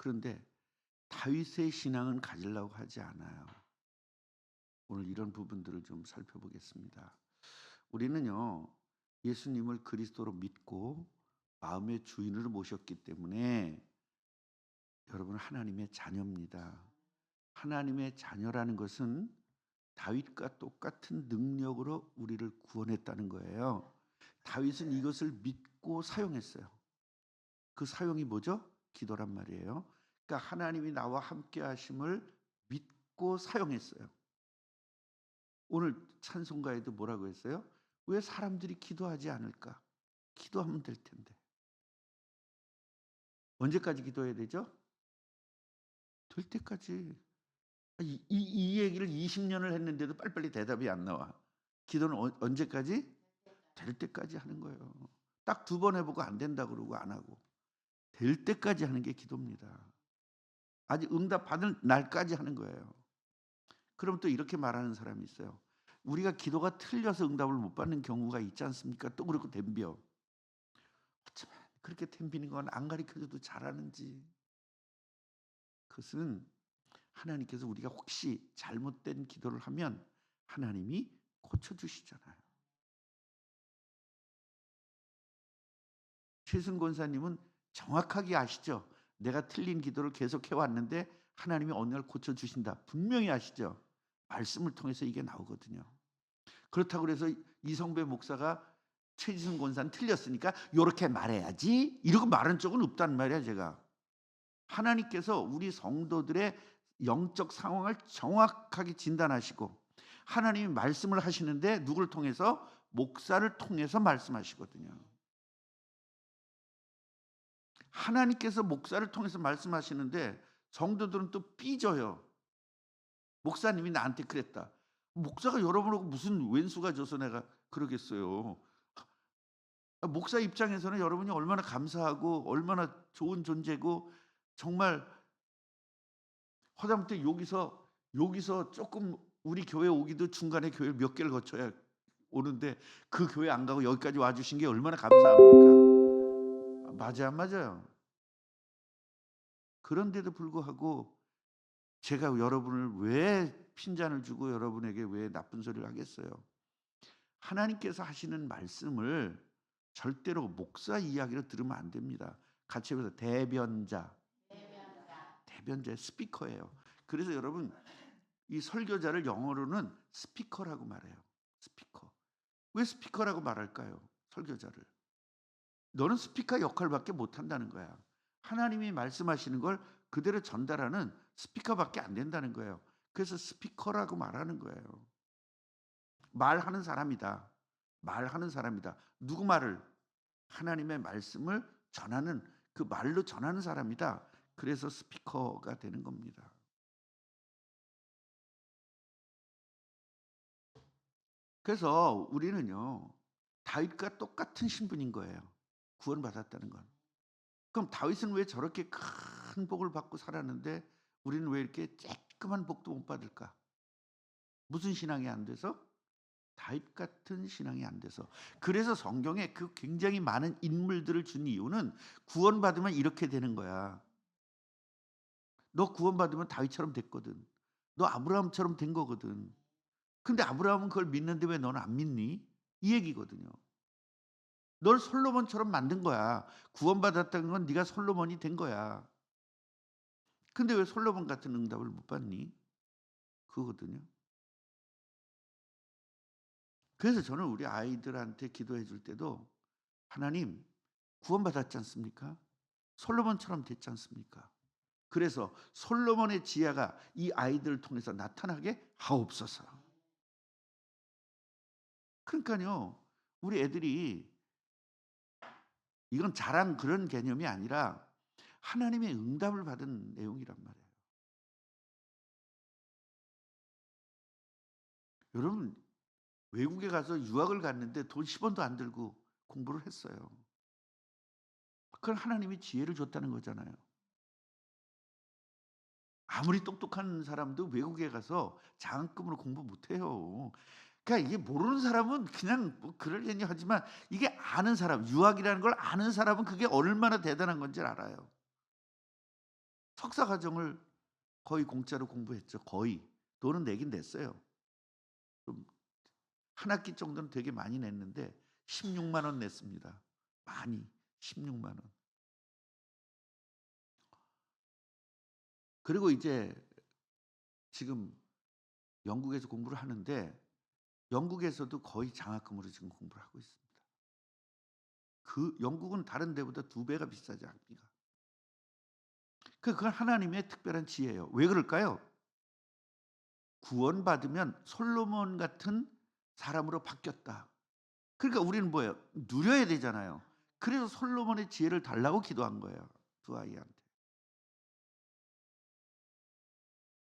그런데 다윗의 신앙은 가지려고 하지 않아요. 오늘 이런 부분들을 좀 살펴보겠습니다. 우리는요, 예수님을 그리스도로 믿고 마음의 주인으로 모셨기 때문에 여러분 하나님의 자녀입니다. 하나님의 자녀라는 것은 다윗과 똑같은 능력으로 우리를 구원했다는 거예요. 다윗은 이것을 믿고 사용했어요. 그 사용이 뭐죠? 기도란 말이에요. 그러니까 하나님이 나와 함께 하심을 믿고 사용했어요. 오늘 찬송가에도 뭐라고 했어요? 왜 사람들이 기도하지 않을까? 기도하면 될 텐데. 언제까지 기도해야 되죠? 될 때까지. 이 얘기를 20년을 했는데도 빨리빨리 대답이 안 나와. 기도는 언제까지? 될 때까지 하는 거예요. 딱 2번 해보고 안 된다 그러고 안 하고. 될 때까지 하는 게 기도입니다. 아직 응답 받을 날까지 하는 거예요. 그럼 또 이렇게 말하는 사람이 있어요. 우리가 기도가 틀려서 응답을 못 받는 경우가 있지 않습니까? 또 그렇고 덤벼. 어쩌면 그렇게 덤비는 건 안 가르쳐줘도 잘하는지. 그것은 하나님께서 우리가 혹시 잘못된 기도를 하면 하나님이 고쳐주시잖아요. 최승 권사님은 정확하게 아시죠? 내가 틀린 기도를 계속 해왔는데 하나님이 어느 날 고쳐주신다. 분명히 아시죠? 말씀을 통해서 이게 나오거든요. 그렇다고 해서 이성배 목사가 최지승 권사는 틀렸으니까 이렇게 말해야지 이러고 말한 적은 없단 말이야. 제가 하나님께서 우리 성도들의 영적 상황을 정확하게 진단하시고 하나님이 말씀을 하시는데 누구를 통해서? 목사를 통해서 말씀하시거든요. 하나님께서 목사를 통해서 말씀하시는데 성도들은 또 삐져요. 목사님이 나한테 그랬다. 목사가 여러분하고 무슨 왼수가 져서 내가 그러겠어요. 목사 입장에서는 여러분이 얼마나 감사하고 얼마나 좋은 존재고 정말 하다못해 여기서 조금 우리 교회 오기도 중간에 교회 몇 개를 거쳐야 오는데 그 교회 안 가고 여기까지 와주신 게 얼마나 감사합니까? 맞아요, 안 맞아요? 그런데도 불구하고 제가 여러분을 왜 핀잔을 주고 여러분에게 왜 나쁜 소리를 하겠어요? 하나님께서 하시는 말씀을 절대로 목사 이야기로 들으면 안 됩니다. 같이 해서 대변자 스피커예요. 그래서 여러분 이 설교자를 영어로는 스피커라고 말해요. 스피커. 왜 스피커라고 말할까요? 설교자를. 너는 스피커 역할밖에 못한다는 거야. 하나님이 말씀하시는 걸 그대로 전달하는 스피커밖에 안 된다는 거예요. 그래서 스피커라고 말하는 거예요. 말하는 사람이다. 말하는 사람이다. 누구 말을? 하나님의 말씀을 전하는 그 말로 전하는 사람이다. 그래서 스피커가 되는 겁니다. 그래서 우리는요. 다윗과 똑같은 신분인 거예요. 구원받았다는 건. 그럼 다윗은 왜 저렇게 큰 복을 받고 살았는데 우리는 왜 이렇게 쬐끄만 복도 못 받을까? 무슨 신앙이 안 돼서? 다윗 같은 신앙이 안 돼서. 그래서 성경에 그 굉장히 많은 인물들을 준 이유는 구원받으면 이렇게 되는 거야. 너 구원받으면 다윗처럼 됐거든. 너 아브라함처럼 된 거거든. 근데 아브라함은 그걸 믿는데 왜 너는 안 믿니? 이 얘기거든요. 널 솔로몬처럼 만든 거야. 구원받았다는 건 네가 솔로몬이 된 거야. 근데 왜 솔로몬 같은 응답을 못 받니? 그거거든요. 그래서 저는 우리 아이들한테 기도해 줄 때도 하나님 구원받았지 않습니까? 솔로몬처럼 됐지 않습니까? 그래서 솔로몬의 지혜가 이 아이들을 통해서 나타나게 하옵소서. 그러니까요. 우리 애들이 이건 자랑 그런 개념이 아니라 하나님의 응답을 받은 내용이란 말이에요. 여러분 외국에 가서 유학을 갔는데 돈 10원도 안 들고 공부를 했어요. 그건 하나님이 지혜를 줬다는 거잖아요. 아무리 똑똑한 사람도 외국에 가서 장학금으로 공부 못 해요. 그러니까 이게 모르는 사람은 그냥 뭐 그러려니 하지만 이게 아는 사람, 유학이라는 걸 아는 사람은 그게 얼마나 대단한 건지 알아요. 석사 과정을 거의 공짜로 공부했죠. 거의. 돈은 내긴 냈어요. 좀 한 학기 정도는 되게 많이 냈는데 16만 원 냈습니다. 많이 16만 원. 그리고 이제 지금 영국에서 공부를 하는데 영국에서도 거의 장학금으로 지금 공부를 하고 있습니다. 그 영국은 다른 데보다 2배가 비싸죠, 학비가. 그건 하나님의 특별한 지혜예요. 왜 그럴까요? 구원받으면 솔로몬 같은 사람으로 바뀌었다. 그러니까 우리는 뭐예요? 누려야 되잖아요. 그래서 솔로몬의 지혜를 달라고 기도한 거예요, 두 아이한테.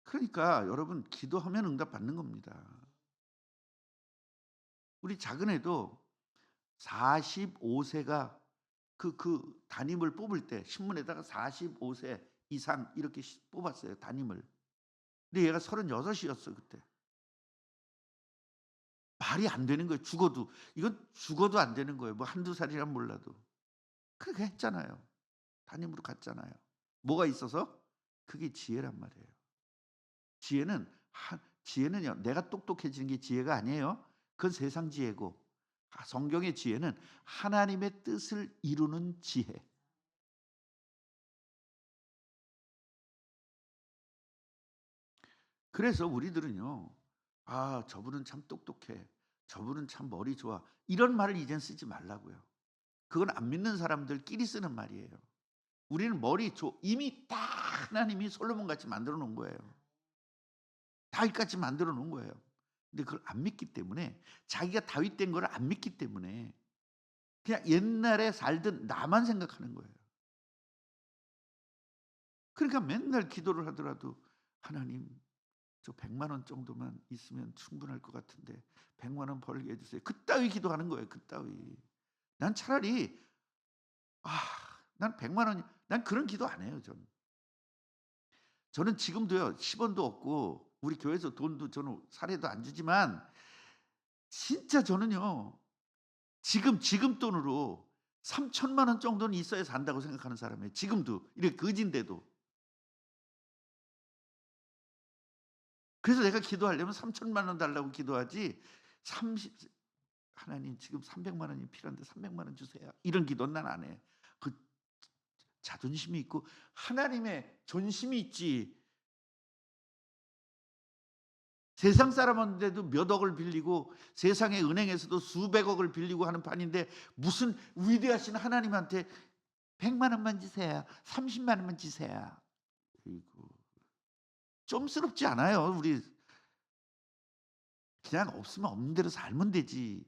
그러니까 여러분 기도하면 응답받는 겁니다. 우리 작은애도 45세가 그 담임을 뽑을 때 신문에다가 45세 이상 이렇게 뽑았어요, 담임을. 근데 얘가 36이었어 그때. 말이 안 되는 거예요. 죽어도. 이건 죽어도 안 되는 거예요. 뭐 한두 살이란 몰라도. 그렇게 했잖아요. 담임으로 갔잖아요. 뭐가 있어서? 그게 지혜란 말이에요. 지혜는요. 내가 똑똑해지는 게 지혜가 아니에요. 그건 세상 지혜고 성경의 지혜는 하나님의 뜻을 이루는 지혜. 그래서 우리들은요. 아, 저분은 참 똑똑해. 저분은 참 머리 좋아. 이런 말을 이젠 쓰지 말라고요. 그건 안 믿는 사람들끼리 쓰는 말이에요. 우리는 이미 딱 하나님이 솔로몬 같이 만들어 놓은 거예요. 다윗 같이 만들어 놓은 거예요. 근데 그걸 안 믿기 때문에 자기가 다윗 된 걸 안 믿기 때문에 그냥 옛날에 살던 나만 생각하는 거예요. 그러니까 맨날 기도를 하더라도 하나님 저 100만 원 정도만 있으면 충분할 것 같은데 100만 원 벌게 해 주세요. 그따위 기도하는 거예요. 그따위. 난 차라리 난 100만 원이 난 그런 기도 안 해요, 저는. 저는 지금도요. 10원도 없고 우리 교회에서 돈도 저는 사례도 안 주지만 진짜 저는요. 지금 돈으로 3천만 원 정도는 있어야 산다고 생각하는 사람이에요. 지금도 이렇게 거진데도. 그래서 내가 기도하려면 3천만 원 달라고 기도하지 30 하나님 지금 300만 원이 필요한데 300만 원 주세요. 이런 기도는 난 안 해. 그 자존심이 있고 하나님의 존심이 있지. 세상 사람한테도 몇 억을 빌리고 세상의 은행에서도 수백억을 빌리고 하는 판인데 무슨 위대하신 하나님한테 100만 원만 주세요. 30만 원만 주세요. 아이고. 좀스럽지 않아요. 우리 그냥 없으면 없는 대로 살면 되지.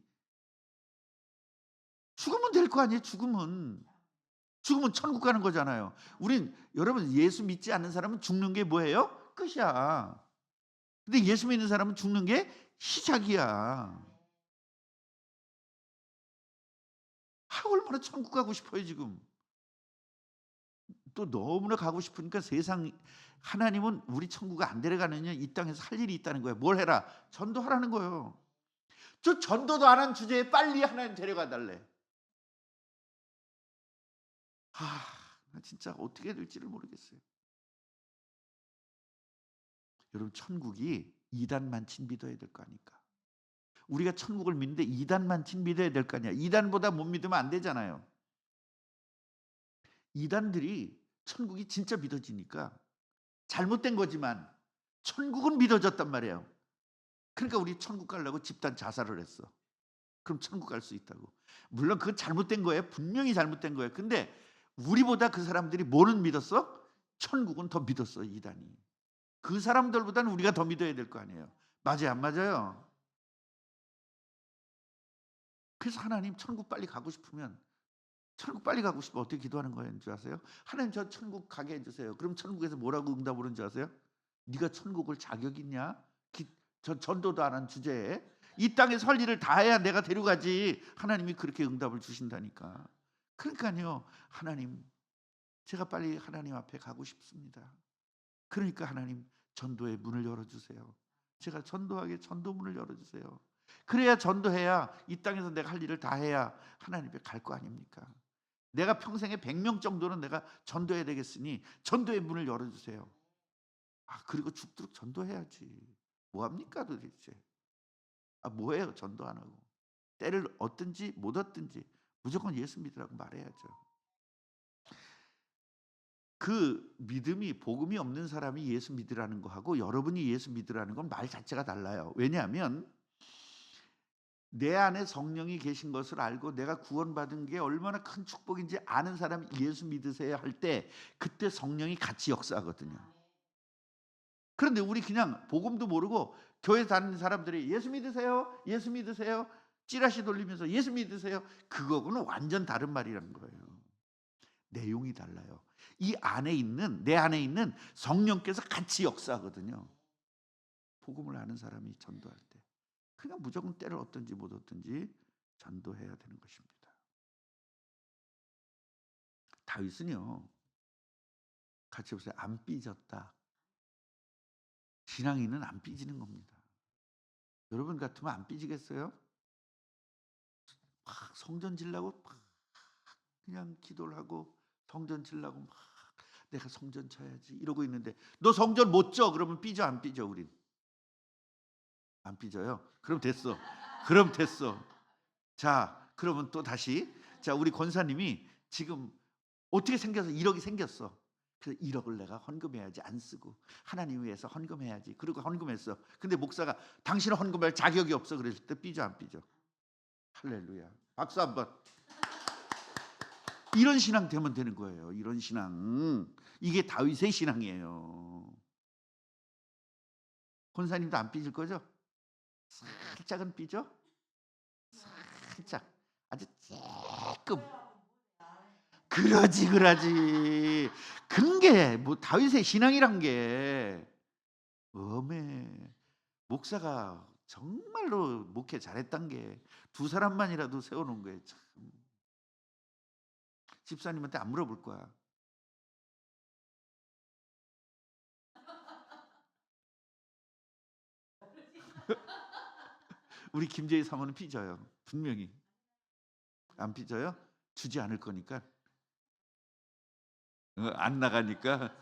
죽으면 될 거 아니에요, 죽으면. 죽으면 천국 가는 거잖아요. 여러분 예수 믿지 않는 사람은 죽는 게 뭐예요? 끝이야. 근데 예수 믿는 사람은 죽는 게 시작이야. 얼마나 천국 가고 싶어요, 지금. 또 너무나 가고 싶으니까 하나님은 우리 천국 안 데려가느냐 이 땅에서 할 일이 있다는 거예요. 뭘 해라? 전도하라는 거예요. 저 전도도 안 한 주제에 빨리 하나님 데려가 달래. 나 진짜 어떻게 해야 될지를 모르겠어요. 여러분 천국이 이단만치 믿어야 될 거 아닙니까? 우리가 천국을 믿는데 이단만치 믿어야 될 거 아니야. 이단보다 못 믿으면 안 되잖아요. 이단들이 천국이 진짜 믿어지니까 잘못된 거지만 천국은 믿어졌단 말이에요. 그러니까 우리 천국 가려고 집단 자살을 했어. 그럼 천국 갈 수 있다고. 물론 그건 잘못된 거예요. 분명히 잘못된 거예요. 근데 우리보다 그 사람들이 뭐는 믿었어? 천국은 더 믿었어, 이단이. 그 사람들보다는 우리가 더 믿어야 될 거 아니에요. 맞아요, 안 맞아요? 그래서 하나님 천국 빨리 가고 싶으면 천국 빨리 가고 싶으면 어떻게 기도하는 거인 줄 아세요? 하나님 저 천국 가게 해 주세요. 그럼 천국에서 뭐라고 응답을 하는 줄 아세요? 네가 천국을 자격 있냐? 저 전도도 안 한 주제에 이 땅에서 할 일을 다 해야 내가 데려가지. 하나님이 그렇게 응답을 주신다니까. 그러니까요. 하나님 제가 빨리 하나님 앞에 가고 싶습니다. 그러니까 하나님 전도의 문을 열어주세요. 제가 전도하게 전도문을 열어주세요. 그래야 전도해야 이 땅에서 내가 할 일을 다 해야 하나님 앞에 갈 거 아닙니까? 내가 평생에 100명 정도는 내가 전도해야 되겠으니 전도의 문을 열어 주세요. 그리고 죽도록 전도해야지. 뭐 합니까 도대체? 뭐 해요 전도 안 하고. 때를 얻든지 못 얻든지 무조건 예수 믿으라고 말해야죠. 그 믿음이 복음이 없는 사람이 예수 믿으라는 거하고 여러분이 예수 믿으라는 건 말 자체가 달라요. 왜냐하면 내 안에 성령이 계신 것을 알고 내가 구원받은 게 얼마나 큰 축복인지 아는 사람이 예수 믿으세요 할 때 그때 성령이 같이 역사하거든요. 그런데 우리 그냥 복음도 모르고 교회 다니는 사람들이 "예수 믿으세요. 예수 믿으세요." 찌라시 돌리면서 "예수 믿으세요." 그거하고는 완전 다른 말이라는 거예요. 내용이 달라요. 이 안에 있는 내 안에 있는 성령께서 같이 역사하거든요. 복음을 아는 사람이 전도할 때. 그러니까 무조건 때를 얻든지 못 얻든지 전도해야 되는 것입니다. 다윗은요. 같이 보세요. 안 삐졌다. 신앙인은 안 삐지는 겁니다. 여러분 같으면 안 삐지겠어요? 막 성전 지려고 막 그냥 기도를 하고 성전 지려고 막 '내가 성전 쳐야지.' 이러고 있는데 "너 성전 못 져." 그러면 삐져 안 삐져 우린? 안 삐져요? 그럼 됐어. 그럼 됐어. 자 그러면 또 다시 자 우리 권사님이 지금 어떻게 생겨서 1억이 생겼어. 그래서 1억을 내가 헌금해야지 안 쓰고 하나님 위해서 헌금해야지. 그리고 헌금했어. 근데 목사가 "당신은 헌금할 자격이 없어." 그랬을 때 삐져 안 삐져? 할렐루야. 박수 한번. 이런 신앙 되면 되는 거예요. 이런 신앙. 이게 다윗의 신앙이에요. 권사님도 안 삐질 거죠? 살짝은 삐져? 살짝. 아주 쪼끔. 그러지, 그러지. 그런 게 뭐 다윗의 신앙이란 게 어메 목사가 정말로 목회 잘했단 게 두 사람만이라도 세워 놓은 거예요 참. 집사님한테 안 물어볼 거야. 우리 김재희 사모는 삐져요. 분명히. 안 삐져요? 주지 않을 거니까. 안 나가니까.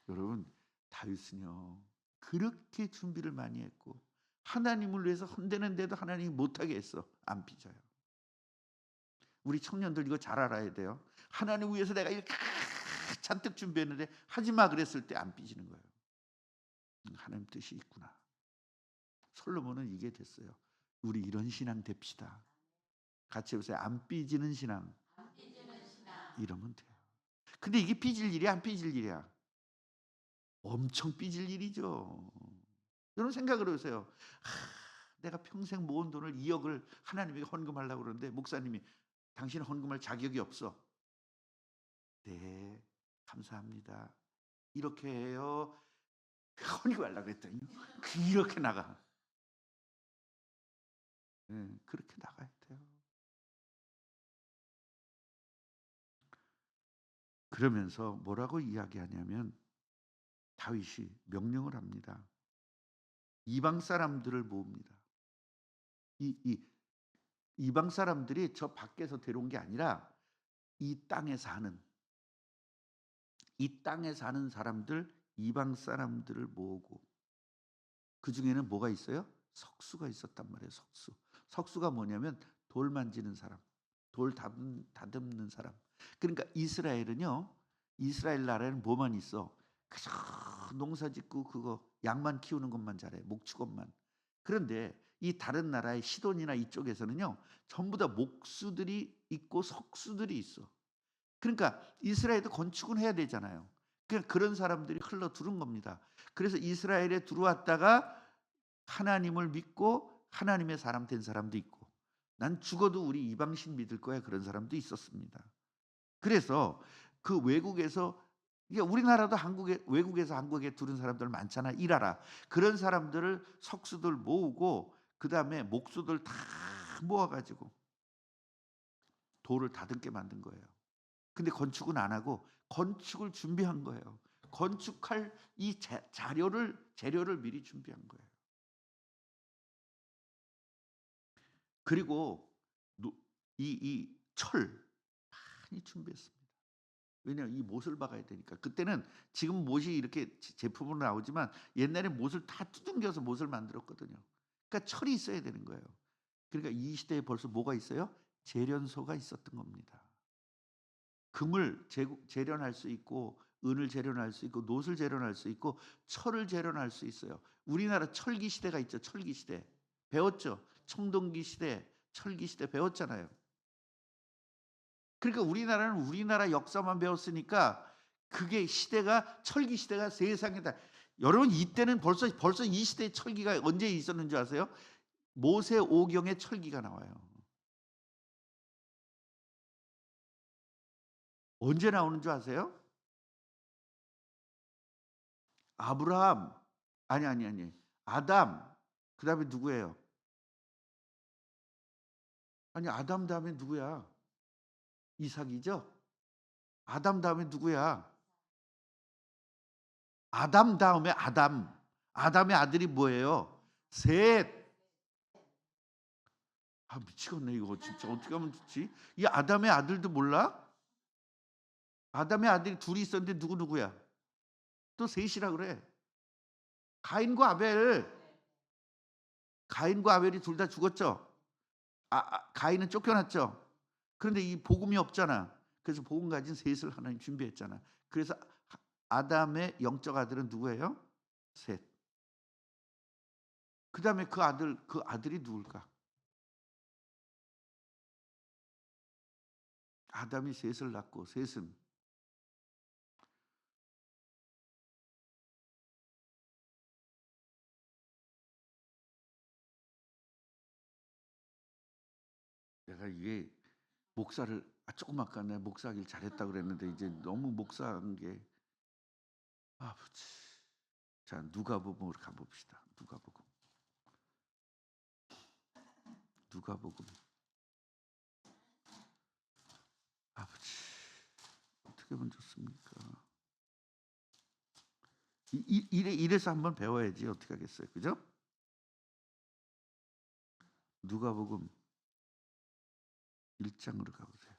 여러분 다윗은요. 그렇게 준비를 많이 했고 하나님을 위해서 헌대는데도 하나님이 못하게 했어. 안 삐져요. 우리 청년들 이거 잘 알아야 돼요. 하나님 위해서 내가 이렇게 잔뜩 준비했는데 하지 마 그랬을 때 안 삐지는 거예요. 하나님 뜻이 있구나. 솔로몬은 이게 됐어요. 우리 이런 신앙 됩시다. 같이 해보세요. 안 삐지는 신앙. 이러면 돼요. 근데 이게 삐질 일이야, 안 삐질 일이야? 엄청 삐질 일이죠. 여러분 생각을 해보세요. 내가 평생 모은 돈을 2억을 하나님에게 헌금하려고 그러는데 목사님이 당신은 헌금할 자격이 없어. 네, 감사합니다. 이렇게 해요. 헌금하려고 그랬더니 이렇게 나가. 네, 그렇게 나가야 돼요. 그러면서 뭐라고 이야기하냐면 다윗이 명령을 합니다. 이방 사람들을 모읍니다. 이 이방 사람들이 저 밖에서 데려온 게 아니라 이 땅에 사는 이 땅에 사는 사람들 이방 사람들을 모으고 그중에는 뭐가 있어요? 석수가 있었단 말이에요. 석수. 석수가 뭐냐면 돌 만지는 사람, 돌 다듬는 사람. 그러니까 이스라엘은요. 이스라엘 나라에는 뭐만 있어? 그저 농사짓고 그거 양만 키우는 것만 잘해. 목축업만. 그런데 이 다른 나라의 시돈이나 이쪽에서는요. 전부 다 목수들이 있고 석수들이 있어. 그러니까 이스라엘도 건축은 해야 되잖아요. 그런 사람들이 흘러 들어온 겁니다. 그래서 이스라엘에 들어왔다가 하나님을 믿고 하나님의 사람 된 사람도 있고 난 죽어도 우리 이방신 믿을 거야 그런 사람도 있었습니다. 그래서 그 외국에서 우리나라도 외국에서 한국에 들은 사람들 많잖아. 일하라. 그런 사람들을 석수들 모으고 그다음에 목수들 다 모아 가지고 돌을 다듬게 만든 거예요. 근데 건축은 안 하고 건축을 준비한 거예요. 건축할 이 재료를 미리 준비한 거예요. 그리고 이 철 많이 준비했습니다. 왜냐하면 이 못을 박아야 되니까. 그때는 지금 못이 이렇게 제품으로 나오지만 옛날에 못을 다 두들겨서 못을 만들었거든요. 그러니까 철이 있어야 되는 거예요. 그러니까 이 시대에 벌써 뭐가 있어요? 재련소가 있었던 겁니다. 금을 재련할 수 있고 은을 재련할 수 있고 놋을 재련할 수 있고 철을 재련할 수 있어요. 우리나라 철기 시대가 있죠. 철기 시대. 배웠죠? 청동기 시대, 철기 시대 배웠잖아요. 그러니까 우리나라는 우리나라 역사만 배웠으니까 그게 시대가 철기 시대가 세상에 다 여러분 이때는 벌써 이 시대의 철기가 언제 있었는 줄 아세요? 모세오경에 철기가 나와요. 언제 나오는 줄 아세요? 아브라함 아니. 아담 그다음에 누구예요? 아니 아담 다음에 누구야? 이삭이죠? 아담 다음에 누구야? 아담 다음에 아담. 아담의 아들이 뭐예요? 셋. 아 미치겠네 이거 진짜 어떻게 하면 좋지? 이 아담의 아들도 몰라? 아담의 아들이 둘이 있었는데 누구야? 또 셋이라 그래. 가인과 아벨. 가인과 아벨이 둘 다 죽었죠? 가인은 쫓겨났죠? 그런데 이 복음이 없잖아. 그래서 복음 가진 셋을 하나님 준비했잖아. 그래서 아담의 영적 아들은 누구예요? 셋. 그다음에 그 아들이 누굴까? 아담이 셋을 낳고 셋은 내가 이게 목사를 조금 아까 내가 목사하길 잘했다고 그랬는데 이제 너무 목사한 게 아버지. 자 누가복음으로 가봅시다. 누가복음. 아버지 어떻게 하면 좋습니까? 이래서 한번 배워야지 어떻게 하겠어요, 그죠? 누가복음 1장으로 가보세요.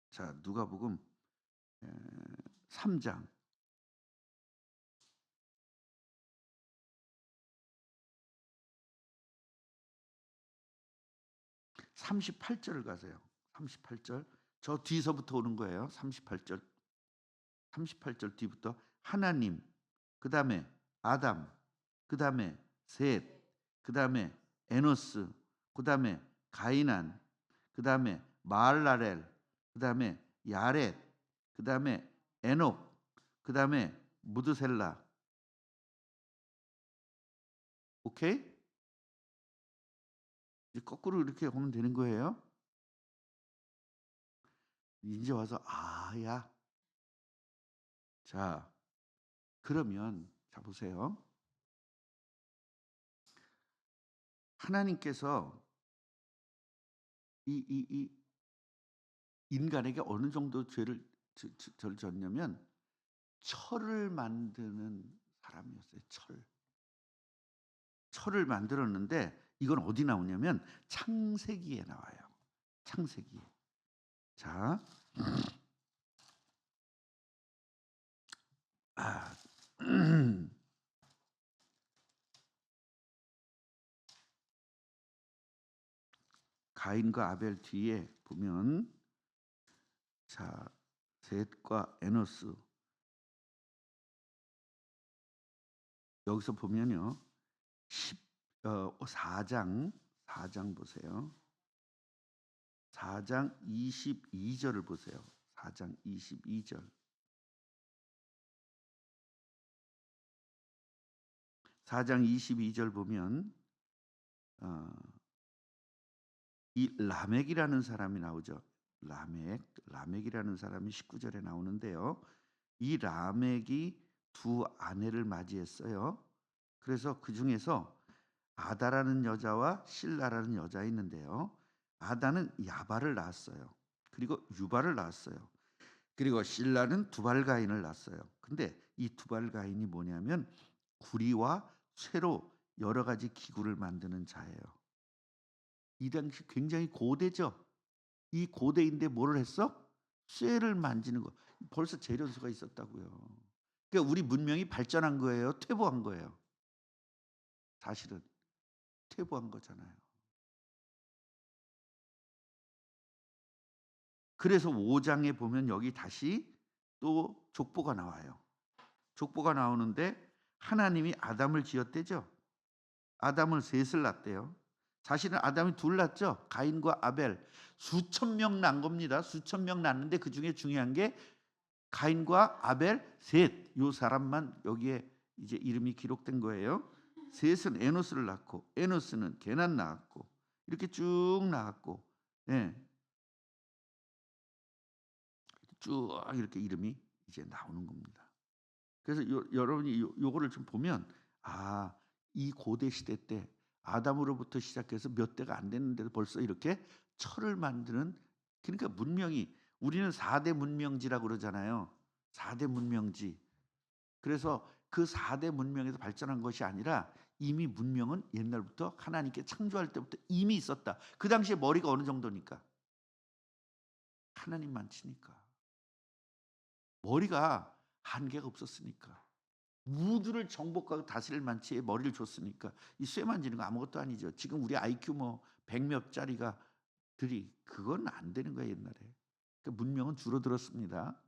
자 누가복음 3장 38절을 가세요. 38절. 저 뒤서부터 오는 거예요. 38절 뒤부터 하나님, 그다음에 아담, 그다음에 셋, 그다음에 에노스, 그다음에 가이난, 그다음에 마할랄엘, 그다음에 야렛, 그다음에 에녹, 그다음에 무드셀라. 오케이? 이제 거꾸로 이렇게 보면 되는 거예요. 이제 와서 야. 자, 그러면 자 보세요. 하나님께서 이 인간에게 어느 정도 죄를 졌냐면 철을 만드는 사람이었어요. 철을 만들었는데 이건 어디 나오냐면 창세기에 나와요. 창세기. 자, 가인과 아벨 뒤에 보면 자 셋과 에노스 여기서 보면요 4장 보세요. 4장 22절을 보세요. 4장 22절. 4장 22절 보면 이 라멕이라는 사람이 나오죠. 라멕이라는 사람이 19절에 나오는데요. 이 라멕이 두 아내를 맞이했어요. 그래서 그 중에서 아다라는 여자와 실라라는 여자가 있는데요. 아다는 야발을 낳았어요. 그리고 유발을 낳았어요. 그리고 실라는 두발가인을 낳았어요. 근데 이 두발가인이 뭐냐면 구리와 쇠로 여러 가지 기구를 만드는 자예요. 이 당시 굉장히 고대죠. 이 고대인데 뭐를 했어? 쇠를 만지는 거. 벌써 재련소가 있었다고요. 그러니까 우리 문명이 발전한 거예요? 퇴보한 거예요? 사실은 퇴보한 거잖아요. 그래서 5 장에 보면 여기 다시 또 족보가 나와요. 족보가 나오는데 하나님이 아담을 지었대죠. 아담을 셋을 낳았대요. 사실은 아담이 둘 낳았죠. 가인과 아벨. 수천 명 낳은 겁니다. 수천 명 낳았는데 그중에 중요한 게 가인과 아벨 셋. 요 사람만 여기에 이제 이름이 기록된 거예요. 셋은 에노스를 낳고 에노스는 게난 낳았고 이렇게 쭉 낳았고 예. 쭉 이렇게 이름이 이제 나오는 겁니다. 그래서 여러분이 요거를 좀 보면 이 고대 시대 때 아담으로부터 시작해서 몇 대가 안 됐는데도 벌써 이렇게 철을 만드는 그러니까 문명이 우리는 4대 문명지라고 그러잖아요. 4대 문명지. 그래서 그 4대 문명에서 발전한 것이 아니라 이미 문명은 옛날부터 하나님께 창조할 때부터 이미 있었다. 그 당시에 머리가 어느 정도니까? 하나님만 치니까. 머리가 한계가 없었으니까. 우주를 정복하고 다스릴 만치의 머리를 줬으니까 이 쇠 만지는 거 아무것도 아니죠. 지금 우리 IQ 뭐 100몇 짜리가 들이 그건 안 되는 거예요, 옛날에. 그러니까 문명은 줄어들었습니다.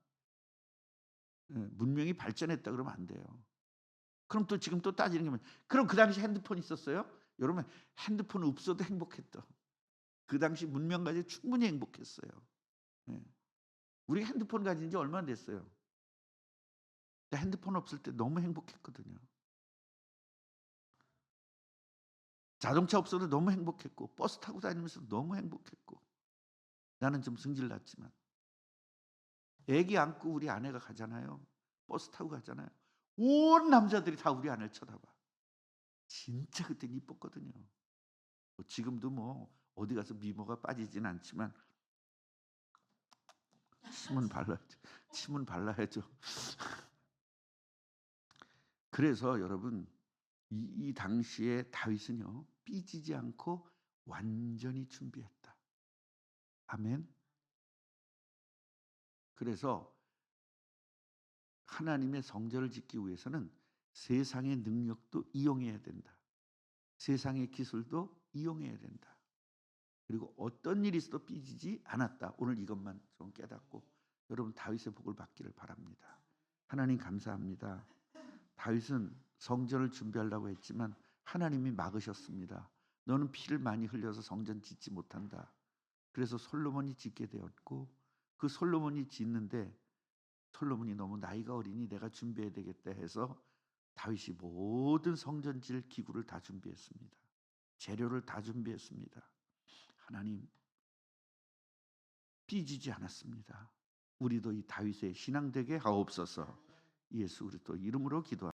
예, 문명이 발전했다 그러면 안 돼요. 그럼 또 지금 또 따지는 게 뭐냐? 그럼 그 당시 핸드폰 있었어요? 여러분 핸드폰 없어도 행복했다. 그 당시 문명 가지고 충분히 행복했어요. 예. 우리 핸드폰 가진 지 얼마나 됐어요? 핸드폰 없을 때 너무 행복했거든요. 자동차 없어도 너무 행복했고 버스 타고 다니면서 너무 행복했고 나는 좀 승질 났지만 애기 안고 우리 아내가 가잖아요. 버스 타고 가잖아요. 온 남자들이 다 우리 아내를 쳐다봐. 진짜 그땐 이뻤거든요. 지금도 뭐 어디 가서 미모가 빠지진 않지만 침은 발라야죠. 침은 발라야죠. 그래서 여러분 이 당시에 다윗은요 삐지지 않고 완전히 준비했다. 아멘. 그래서 하나님의 성전을 짓기 위해서는 세상의 능력도 이용해야 된다. 세상의 기술도 이용해야 된다. 그리고 어떤 일이 있어도 삐지지 않았다. 오늘 이것만 좀 깨닫고 여러분 다윗의 복을 받기를 바랍니다. 하나님 감사합니다. 다윗은 성전을 준비하려고 했지만 하나님이 막으셨습니다. 너는 피를 많이 흘려서 성전 짓지 못한다. 그래서 솔로몬이 짓게 되었고 그 솔로몬이 짓는데 솔로몬이 너무 나이가 어리니 내가 준비해야 되겠다 해서 다윗이 모든 성전질 기구를 다 준비했습니다. 재료를 다 준비했습니다. 하나님 삐지지 않았습니다. 우리도 이 다윗의 신앙 되게 하옵소서. 예수 그리스도 이름으로 기도합니다.